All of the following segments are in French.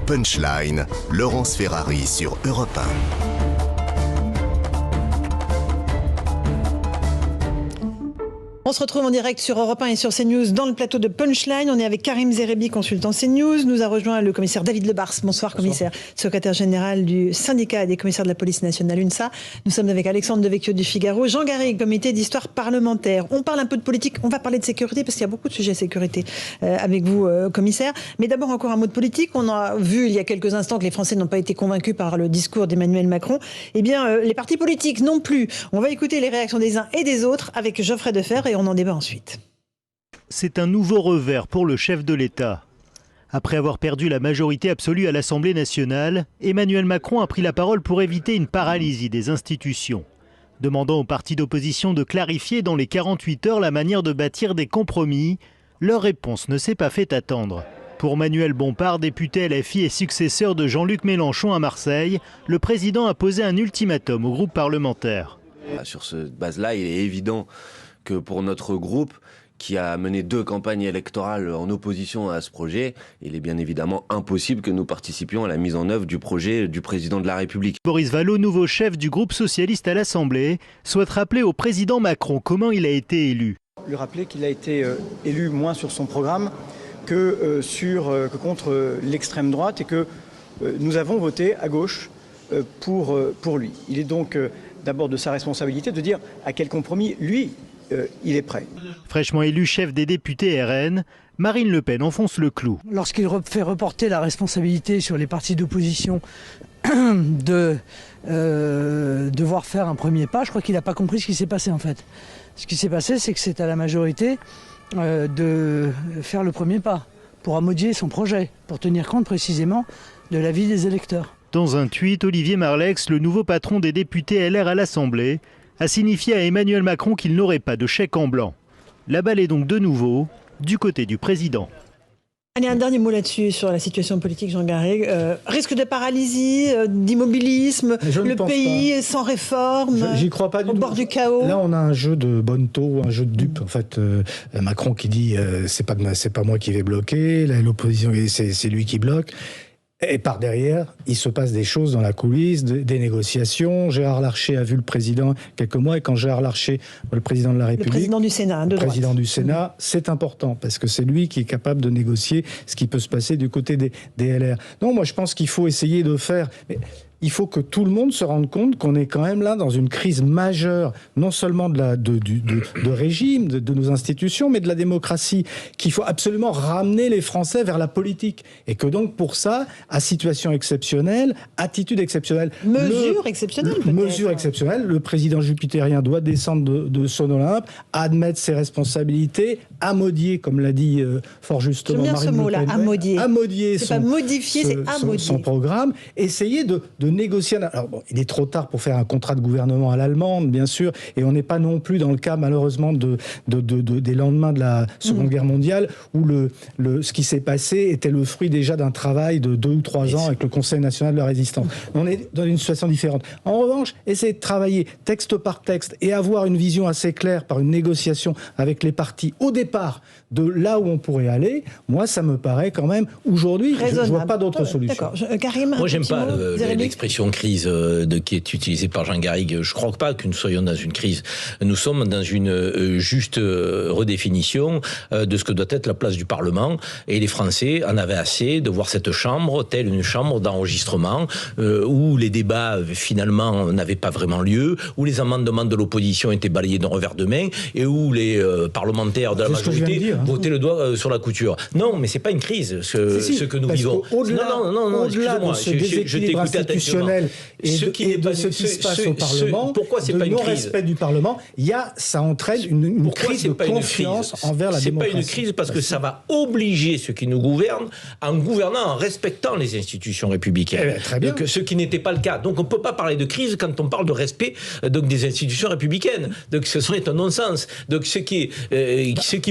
Punchline, Laurence Ferrari sur Europe 1. On se retrouve en direct sur Europe 1 et sur CNews dans le plateau de Punchline. On est avec Karim Zerebi, consultant CNews. Nous a rejoint le commissaire David Lebars. Bonsoir, commissaire, secrétaire général du syndicat des commissaires de la police nationale UNSA. Nous sommes avec Alexandre Devecchio du Figaro, Jean Garrigue, comité d'histoire parlementaire. On parle un peu de politique, on va parler de sécurité parce qu'il y a beaucoup de sujets sécurité avec vous, commissaire. Mais d'abord encore un mot de politique. On a vu il y a quelques instants que les Français n'ont pas été convaincus par le discours d'Emmanuel Macron. Eh bien, les partis politiques non plus. On va écouter les réactions des uns et des autres avec Geoffrey Defebvre et on en débat ensuite. C'est un nouveau revers pour le chef de l'État. Après avoir perdu la majorité absolue à l'Assemblée nationale, Emmanuel Macron a pris la parole pour éviter une paralysie des institutions. Demandant aux partis d'opposition de clarifier dans les 48 heures la manière de bâtir des compromis, leur réponse ne s'est pas fait attendre. Pour Manuel Bompard, député LFI et successeur de Jean-Luc Mélenchon à Marseille, le président a posé un ultimatum au groupe parlementaire. Sur cette base-là, il est évident que pour notre groupe, qui a mené 2 campagnes électorales en opposition à ce projet, il est bien évidemment impossible que nous participions à la mise en œuvre du projet du président de la République. Boris Vallaud, nouveau chef du groupe socialiste à l'Assemblée, souhaite rappeler au président Macron comment il a été élu. Lui rappeler qu'il a été élu moins sur son programme que contre l'extrême droite et que nous avons voté à gauche pour lui. Il est donc d'abord de sa responsabilité de dire à quel compromis lui il est prêt. Fraîchement élu chef des députés RN, Marine Le Pen enfonce le clou. Lorsqu'il fait reporter la responsabilité sur les partis d'opposition de devoir faire un premier pas, je crois qu'il n'a pas compris ce qui s'est passé en fait. Ce qui s'est passé, c'est que c'est à la majorité de faire le premier pas pour amodier son projet, pour tenir compte précisément de l'avis des électeurs. Dans un tweet, Olivier Marleix, le nouveau patron des députés LR à l'Assemblée, a signifié à Emmanuel Macron qu'il n'aurait pas de chèque en blanc. La balle est donc de nouveau du côté du président. Allez, un dernier mot là-dessus, sur la situation politique, Jean Garrigue. Risque de paralysie, d'immobilisme, le pays est sans réforme, j'y crois pas du au tout. bord du chaos. Là, on a un jeu de bonne taux, un jeu de dupes. En fait, Macron qui dit c'est pas moi qui vais bloquer, l'opposition c'est lui qui bloque. Et par derrière, il se passe des choses dans la coulisse, des négociations. Gérard Larcher a vu le président quelques mois, et quand Gérard Larcher, le président de la République, le président du Sénat, le président du Sénat, c'est important parce que c'est lui qui est capable de négocier ce qui peut se passer du côté des LR. Non, moi je pense qu'il faut essayer de faire. Mais il faut que tout le monde se rende compte qu'on est quand même là dans une crise majeure, non seulement de régime, de nos institutions, mais de la démocratie, qu'il faut absolument ramener les Français vers la politique. Et que donc pour ça, à situation exceptionnelle, attitude exceptionnelle, mesure exceptionnelle peut-être. Mesure exceptionnelle, le président jupitérien doit descendre de son Olympe, admettre ses responsabilités, amodier, comme l'a dit fort justement Marine Le Pen. Amodier. C'est pas modifier, c'est amodier. Son programme, essayer de négocier. Alors bon, il est trop tard pour faire un contrat de gouvernement à l'allemande, bien sûr, et on n'est pas non plus dans le cas, malheureusement, des lendemains de la Seconde Guerre mondiale, où ce qui s'est passé était le fruit déjà d'un travail de 2 ou 3 ans avec le Conseil national de la résistance. On est dans une situation différente. En revanche, essayer de travailler texte par texte et avoir une vision assez claire par une négociation avec les partis au départ de là où on pourrait aller, moi, ça me paraît quand même, aujourd'hui, je ne vois pas d'autre solution. Karim, moi, j'aime pas l'expression crise qui est utilisée par Jean Garrigue. Je ne crois pas que nous soyons dans une crise. Nous sommes dans une juste redéfinition de ce que doit être la place du Parlement. Et les Français en avaient assez de voir cette chambre telle une chambre d'enregistrement où les débats, finalement, n'avaient pas vraiment lieu, où les amendements de l'opposition étaient balayés d'un revers de main et où les parlementaires de la majorité votaient le doigt sur la couture. Non, mais c'est pas une crise, ce que nous vivons. Non, excusez-moi, je t'écoute institutionnel et ce qui se passe au Parlement, pourquoi c'est pas une crise ? Non-respect du Parlement, ça entraîne une crise de confiance envers la démocratie. C'est pas une crise parce que ça va obliger ceux qui nous gouvernent en gouvernant, en respectant les institutions républicaines. Très bien. Donc, ce qui n'était pas le cas. Donc on ne peut pas parler de crise quand on parle de respect des institutions républicaines. Donc ce serait un non-sens. Donc ce qui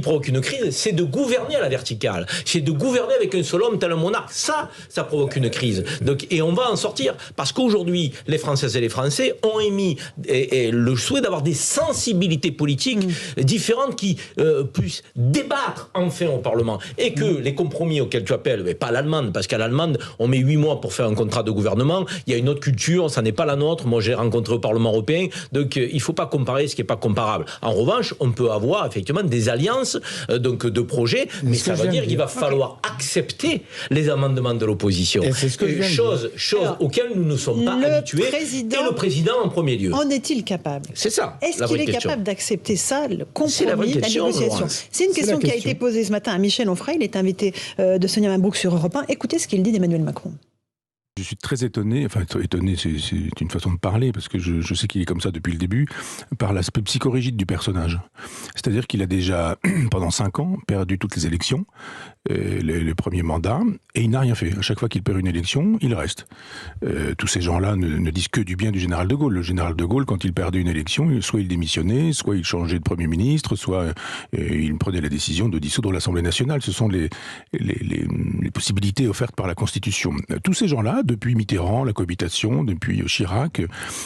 provoque une crise, c'est de gouverner à la verticale. C'est de gouverner avec un seul homme tel un monarque. Ça provoque une crise. Donc, et on va en sortir. Parce qu'aujourd'hui, les Françaises et les Français ont émis le souhait d'avoir des sensibilités politiques différentes qui puissent débattre enfin au Parlement. Et que les compromis auxquels tu appelles, mais pas l'allemande, parce qu'à l'allemande, on met 8 mois pour faire un contrat de gouvernement, il y a une autre culture, ça n'est pas la nôtre, moi j'ai rencontré au Parlement européen, donc il ne faut pas comparer ce qui n'est pas comparable. En revanche, on peut avoir effectivement des alliances donc de projets, mais ça veut dire qu'il va falloir accepter les amendements de l'opposition. Chose auxquelles nous ne sommes pas habitués, et le président en premier lieu. En est-il capable ? C'est ça. Est-ce qu'il est capable d'accepter ça, le compromis, la négociation ? C'est une question qui a été posée ce matin à Michel Onfray, il est invité de Sonia Mabrouk sur Europe 1. Écoutez ce qu'il dit d'Emmanuel Macron. Je suis très étonné, enfin étonné c'est une façon de parler, parce que je sais qu'il est comme ça depuis le début, par l'aspect psychorigide du personnage. C'est-à-dire qu'il a déjà, pendant 5 ans, perdu toutes les élections, le premier mandat, et il n'a rien fait. À chaque fois qu'il perd une élection, il reste. Tous ces gens-là ne disent que du bien du général de Gaulle. Le général de Gaulle, quand il perdait une élection, soit il démissionnait, soit il changeait de Premier ministre, soit il prenait la décision de dissoudre l'Assemblée nationale. Ce sont les possibilités offertes par la Constitution. Tous ces gens-là, depuis Mitterrand, la cohabitation, depuis Chirac,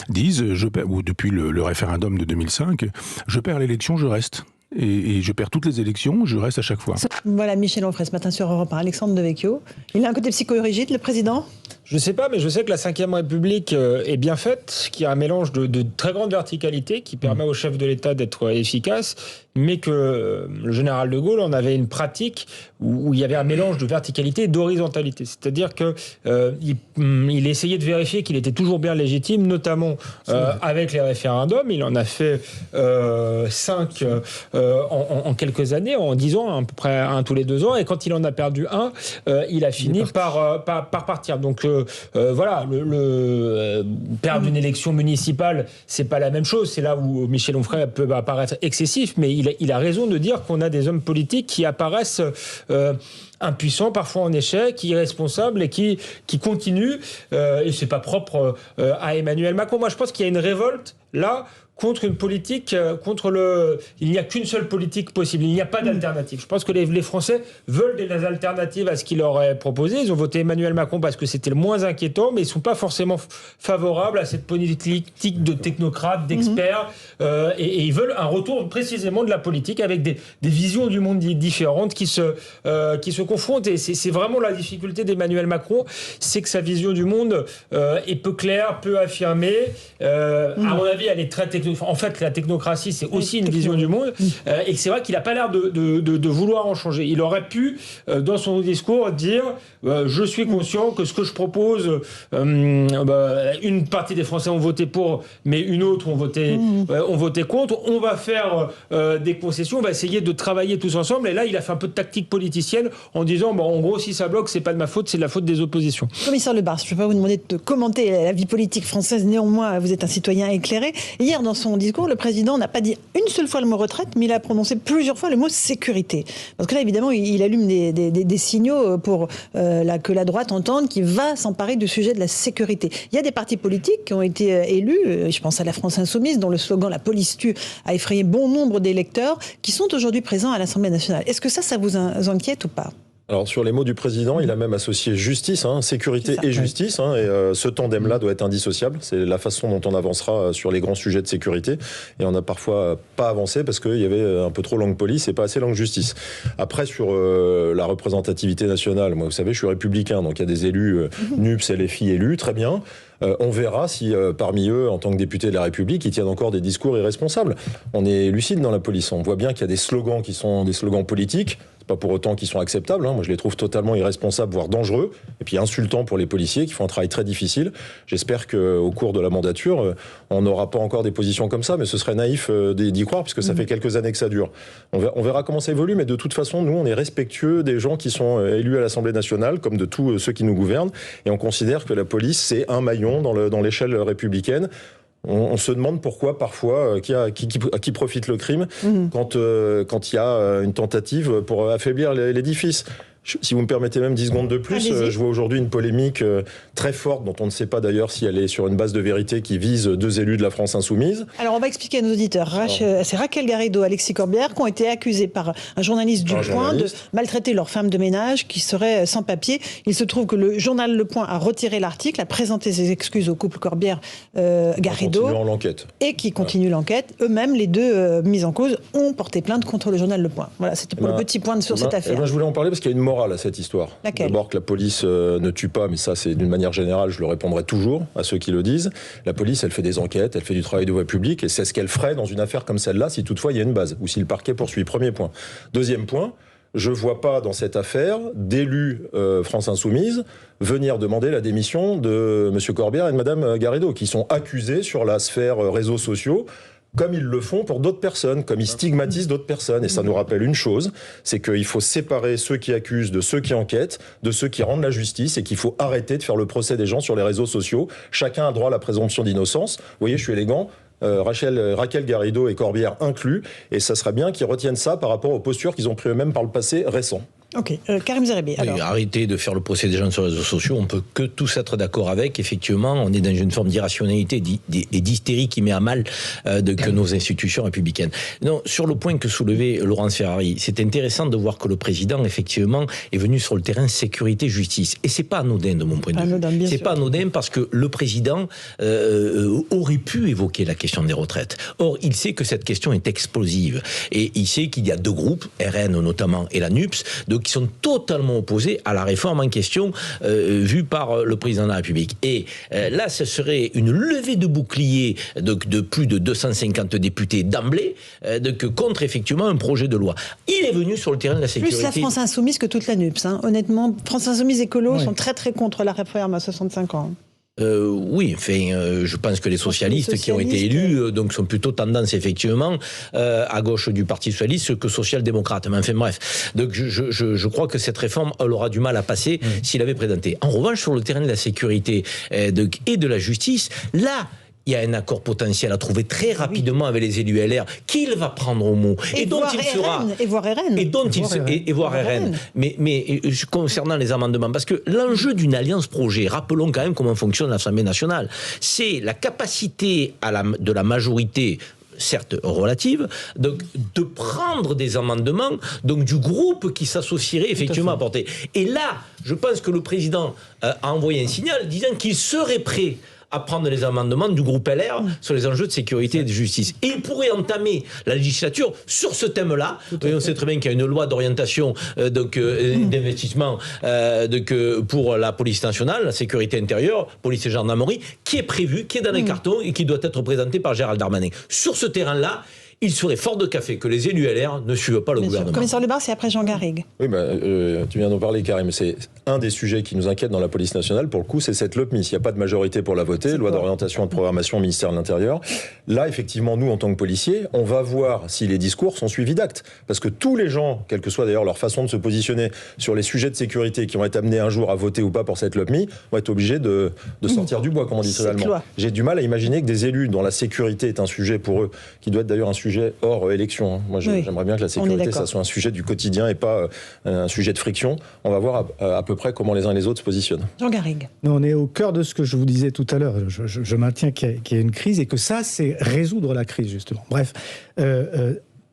disent, ou depuis le référendum de 2005, je perds l'élection, je reste. Et je perds toutes les élections, je reste à chaque fois. Voilà Michel Onfray ce matin sur Europe 1, Alexandre Devecchio. Il a un côté psychorigide, le président ? Je ne sais pas, mais je sais que la Ve République est bien faite, qu'il y a un mélange de très grande verticalité qui permet au chef de l'État d'être efficace, mais que le général de Gaulle en avait une pratique où il y avait un mélange de verticalité et d'horizontalité. C'est-à-dire qu'il essayait de vérifier qu'il était toujours bien légitime, notamment avec les référendums. Il en a fait 5 en quelques années, en 10 ans, à peu près un tous les 2 ans. Et quand il en a perdu un, il a fini par partir. Donc voilà, perdre une élection municipale, c'est pas la même chose. C'est là où Michel Onfray peut apparaître excessif, mais il a raison de dire qu'on a des hommes politiques qui apparaissent impuissants, parfois en échec, irresponsables et qui continuent. Et c'est pas propre à Emmanuel Macron. Moi, je pense qu'il y a une révolte là contre une politique, il n'y a qu'une seule politique possible, il n'y a pas d'alternative. Je pense que les Français veulent des alternatives à ce qu'il leur est proposé. Ils ont voté Emmanuel Macron parce que c'était le moins inquiétant, mais ils ne sont pas forcément favorables à cette politique de technocrates, d'experts, et ils veulent un retour précisément de la politique avec des visions du monde différentes qui se confrontent. Et c'est vraiment la difficulté d'Emmanuel Macron, c'est que sa vision du monde est peu claire, peu affirmée. À mon avis, elle est très technocratique. En fait, la technocratie, c'est aussi une vision du monde. Et c'est vrai qu'il n'a pas l'air de vouloir en changer. Il aurait pu, dans son discours, dire je suis conscient que ce que je propose, une partie des Français ont voté pour, mais une autre ont voté contre. On va faire des concessions, on va essayer de travailler tous ensemble. Et là, il a fait un peu de tactique politicienne en disant en gros, si ça bloque, c'est pas de ma faute, c'est de la faute des oppositions. Commissaire Lebars, je ne vais pas vous demander de commenter la vie politique française. Néanmoins, vous êtes un citoyen éclairé. Hier, dans son discours, le président n'a pas dit une seule fois le mot retraite, mais il a prononcé plusieurs fois le mot sécurité. Parce que là, évidemment, il allume des signaux pour que la droite entende qu'il va s'emparer du sujet de la sécurité. Il y a des partis politiques qui ont été élus, je pense à la France Insoumise, dont le slogan « La police tue » a effrayé bon nombre d'électeurs, qui sont aujourd'hui présents à l'Assemblée nationale. Est-ce que ça vous inquiète ou pas ? Alors sur les mots du président, il a même associé justice, sécurité et justice, et ce tandem-là doit être indissociable. C'est la façon dont on avancera sur les grands sujets de sécurité, et on n'a parfois pas avancé parce qu'il y avait un peu trop langue police et pas assez langue justice. Après sur la représentativité nationale, moi vous savez, je suis républicain, donc il y a des élus NUPS, LFI élus, très bien. On verra si parmi eux, en tant que députés de la République, ils tiennent encore des discours irresponsables. On est lucide dans la police, on voit bien qu'il y a des slogans qui sont des slogans politiques, pas pour autant qu'ils sont acceptables, moi je les trouve totalement irresponsables, voire dangereux, et puis insultants pour les policiers qui font un travail très difficile. J'espère qu'au cours de la mandature, on n'aura pas encore des positions comme ça, mais ce serait naïf d'y croire, puisque ça fait quelques années que ça dure. On verra comment ça évolue, mais de toute façon, nous, on est respectueux des gens qui sont élus à l'Assemblée nationale, comme de tous ceux qui nous gouvernent, et on considère que la police, c'est un maillon dans l'échelle républicaine. On se demande pourquoi, parfois, à qui profite le crime quand il y a une tentative pour affaiblir l'édifice. Si vous me permettez même 10 secondes de plus, je vois aujourd'hui une polémique très forte, dont on ne sait pas d'ailleurs si elle est sur une base de vérité, qui vise 2 élus de la France Insoumise. Alors on va expliquer à nos auditeurs. C'est Raquel Garrido, Alexis Corbière qui ont été accusés par un journaliste du Point de maltraiter leur femme de ménage qui serait sans papier. Il se trouve que le journal Le Point a retiré l'article, a présenté ses excuses au couple Corbière-Garrido. Et qui continue l'enquête. Eux-mêmes, les deux mis en cause, ont porté plainte contre le journal Le Point. Voilà, c'était pour le petit point sur cette affaire. Je voulais en parler parce qu'il y a une morale à cette histoire. D'abord que la police ne tue pas, mais ça c'est d'une manière générale, je le répondrai toujours à ceux qui le disent. La police, elle fait des enquêtes, elle fait du travail de voie publique, et c'est ce qu'elle ferait dans une affaire comme celle-là si toutefois il y a une base, ou si le parquet poursuit. Premier point. Deuxième point, je ne vois pas dans cette affaire d'élus France Insoumise venir demander la démission de M. Corbière et de Mme Garrido, qui sont accusés sur la sphère réseaux sociaux, comme ils le font pour d'autres personnes, comme ils stigmatisent d'autres personnes. Et ça nous rappelle une chose, c'est qu'il faut séparer ceux qui accusent de ceux qui enquêtent, de ceux qui rendent la justice, et qu'il faut arrêter de faire le procès des gens sur les réseaux sociaux. Chacun a droit à la présomption d'innocence. Vous voyez, je suis élégant. Raquel Garrido et Corbière inclus, et ça serait bien qu'ils retiennent ça par rapport aux postures qu'ils ont pris eux-mêmes par le passé récent. Ok, Karim Zerébi. Oui, arrêtez de faire le procès des gens sur les réseaux sociaux, on peut que tous être d'accord avec. Effectivement, on est dans une forme d'irrationalité et d'hystérie qui met à mal que nos institutions républicaines. Non, sur le point que soulevait Laurence Ferrari, c'est intéressant de voir que le président, effectivement, est venu sur le terrain sécurité-justice. Et c'est pas anodin de mon point de vue. C'est pas anodin parce que le président aurait pu évoquer la question des retraites. Or, il sait que cette question est explosive. Et il sait qu'il y a 2 groupes, RN notamment et la NUPS, qui sont totalement opposés à la réforme en question vue par le président de la République. Et là, ce serait une levée de bouclier de plus de 250 députés d'emblée contre effectivement un projet de loi. Il est venu sur le terrain de la sécurité. Plus la France Insoumise que toute la NUPS. Hein. Honnêtement, France Insoumise écolo sont très très contre la réforme à 65 ans. Oui, enfin, je pense que les socialistes qui ont été élus donc sont plutôt tendance effectivement à gauche du Parti socialiste que social-démocrate. Mais enfin bref, donc je crois que cette réforme elle aura du mal à passer s'il avait présenté. En revanche, sur le terrain de la sécurité et de la justice, là, il y a un accord potentiel à trouver très rapidement avec les élus LR qu'il va prendre au mot et dont il sera et voir RN. Mais concernant les amendements, parce que l'enjeu d'une alliance projet, rappelons quand même comment fonctionne l'Assemblée nationale, c'est la capacité de la majorité, certes relative, donc de prendre des amendements donc du groupe qui s'associerait effectivement à porter. Et là, je pense que le président a envoyé un signal disant qu'il serait prêt à prendre les amendements du groupe LR sur les enjeux de sécurité et de justice. Et il pourrait entamer la législature sur ce thème-là. On sait très bien qu'il y a une loi d'orientation d'investissement pour la police nationale, la sécurité intérieure, police et gendarmerie, qui est prévue, qui est dans les cartons et qui doit être présentée par Gérald Darmanin. Sur ce terrain-là, il serait fort de café que les élus LR ne suivent pas le gouvernement. Commissaire Lebars, c'est après Jean Garrigue. Oui, tu viens d'en parler, Karim. C'est un des sujets qui nous inquiète dans la police nationale. Pour le coup, c'est cette LOPMI. Il n'y a pas de majorité pour la voter, loi d'orientation et de programmation au ministère de l'Intérieur. Là, effectivement, nous, en tant que policiers, on va voir si les discours sont suivis d'actes. Parce que tous les gens, quelle que soit d'ailleurs leur façon de se positionner sur les sujets de sécurité qui vont être amenés un jour à voter ou pas pour cette LOPMI, vont être obligés de sortir du bois, comme on dit totalement. J'ai du mal à imaginer que des élus dont la sécurité est un sujet pour eux, qui doit être d'ailleurs un sujet hors élection. Moi, j'aimerais bien que la sécurité, ça soit un sujet du quotidien et pas un sujet de friction. On va voir à peu près comment les uns et les autres se positionnent. Jean Garrigue. On est au cœur de ce que je vous disais tout à l'heure. Je maintiens qu'il y a une crise et que ça, c'est résoudre la crise, justement. Bref,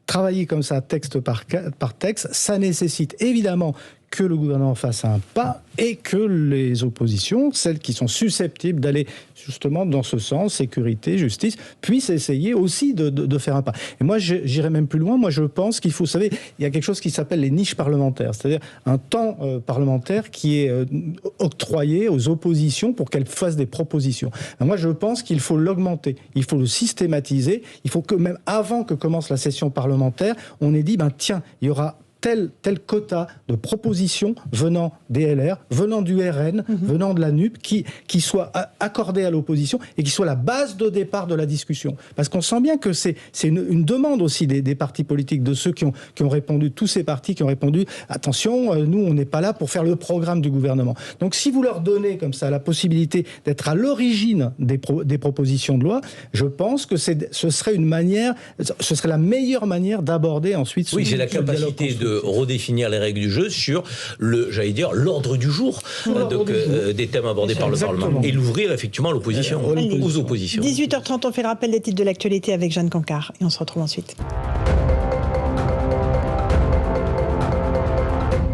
travailler comme ça, texte par texte, ça nécessite évidemment que le gouvernement fasse un pas et que les oppositions, celles qui sont susceptibles d'aller justement dans ce sens, sécurité, justice, puissent essayer aussi de faire un pas. Et moi, j'irais même plus loin. Moi, je pense qu'il faut, vous savez, il y a quelque chose qui s'appelle les niches parlementaires, c'est-à-dire un temps parlementaire qui est octroyé aux oppositions pour qu'elles fassent des propositions. Alors moi, je pense qu'il faut l'augmenter, il faut le systématiser, il faut que même avant que commence la session parlementaire, on ait dit, tiens, il y aura tel quota de propositions venant des LR, venant du RN, venant de la NUP, qui soit accordé à l'opposition et qui soit la base de départ de la discussion. Parce qu'on sent bien que c'est une demande aussi des partis politiques, de ceux qui ont répondu, tous ces partis qui ont répondu, attention, nous on n'est pas là pour faire le programme du gouvernement. Donc si vous leur donnez comme ça la possibilité d'être à l'origine des propositions de loi, je pense que ce serait la meilleure manière d'aborder ensuite ce c'est la capacité redéfinir les règles du jeu sur l'ordre du jour des thèmes abordés par le Parlement et l'ouvrir effectivement à l'opposition, aux oppositions. 18h30, on fait le rappel des titres de l'actualité avec Jeanne Cancard et on se retrouve ensuite.